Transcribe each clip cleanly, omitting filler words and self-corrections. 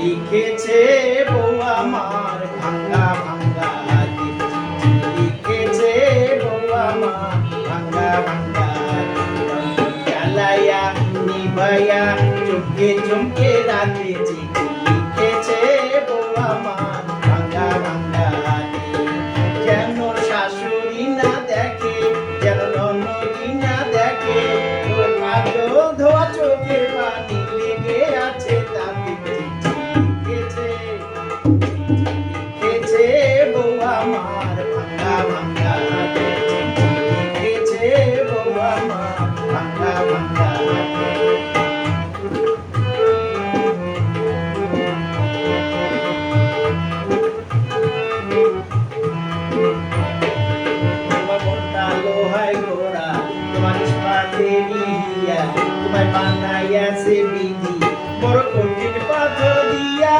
লিখেছে বউ আমার ভাঙ্গা ভাঙ্গা হাতে, লিখেছে বউ আমার ভাঙ্গা ভাঙ্গা হাতে। জ্বালাইয়া নিভাইয়া চমকে চমকে রাতে চিঠি লিখেছে বউ আমার ভাঙ্গা ভাঙ্গা হাতে। যেন শাশুড়ি না দেখে, যেন ননদি না দেখে, ওর কাজল ধোয়া চোখের পানি লেগে আছে তাতে। লিখেছে বউ আমার ভাঙ্গা ভাঙ্গা হাতে, লিখেছে বউ আমার ভাঙ্গা ভাঙ্গা হাতে। তোমার মনটা লোহায় গোড়া, তোমার ইস্পাতের হিয়া, তোমায় বানাইয়াছে বিধি বড় কঠিন পাথর দিয়া।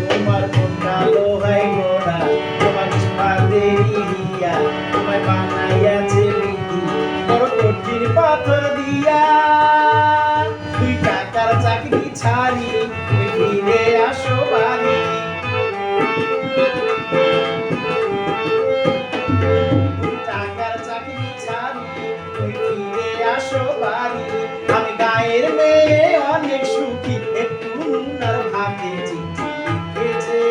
তোমার মনটা লোহায় গোড়া, তোমার ইস্পাতের হিয়া, তোমায় বানাইয়াছে বিধি বড় কঠিন পাথর দিয়া। তুই টাকার চাকরি ছাড়ি তুমি ফিরে আসো বাড়ি, টাকার চাকরি ছাড়ি তুই ফিরে আসো বাড়ি। আমি গায়ের মেয়ে অনেক সুখী, একটু নুনার ভাতে। চিঠি লিখেছে,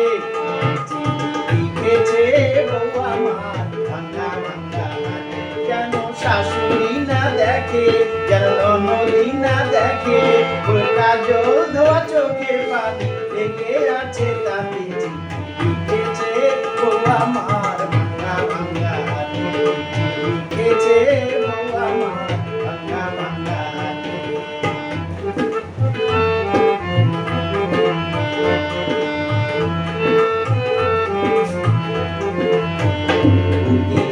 লিখেছে বউ আমার ভাঙ্গা ভাঙ্গা হাতে। যেন শাশুড়ি না দেখে, যেন ননদি না দেখে, ওর কাজল ধোয়া চোখের পানি লেগে আছে তাতে। চিঠি লিখেছে বউ আমার ভাঙ্গা ভাঙ্গা হাতে, লিখেছে বউ আমার ভাঙ্গা ভাঙ্গা হাতে।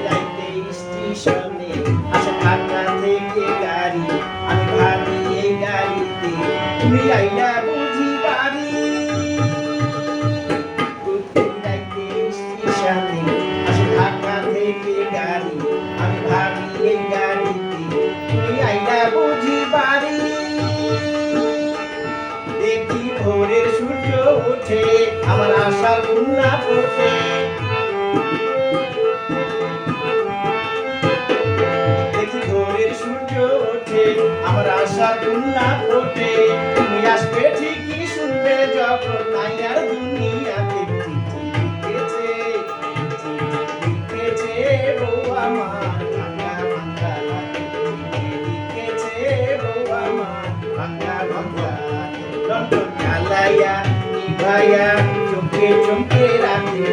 রাইতে স্টেশনে আসে ঢাকা থেকে গাড়ি, আমি ভাবি এই গাড়িতে তুমি আইলা বুঝি বাড়ি। রাইতে স্টেশনে আসে ঢাকা থেকে গাড়ি, আমি ভাবি এই গাড়িতে তুমি আইলা বুঝি বাড়ি। দেখি ভোরের সূর্য ওঠে, আমার আশার কন্যা ওঠে। দেখি ভোরের সূর্য ওঠে, আমার আশার কন্যা ওঠে। তুমি আসবে ঠিকই, শুনবে যখন নাই আর দুনিয়াতে। চিঠি লিখেছে, লিখেছে বউ আমার ভাঙ্গা ভাঙ্গা হাতে, লিখেছে বউ আমার ভাঙ্গা ভাঙ্গা হাতে। লন্ডন জ্বালাইয়া নিভাইয়া চমকে চমকে রাতে।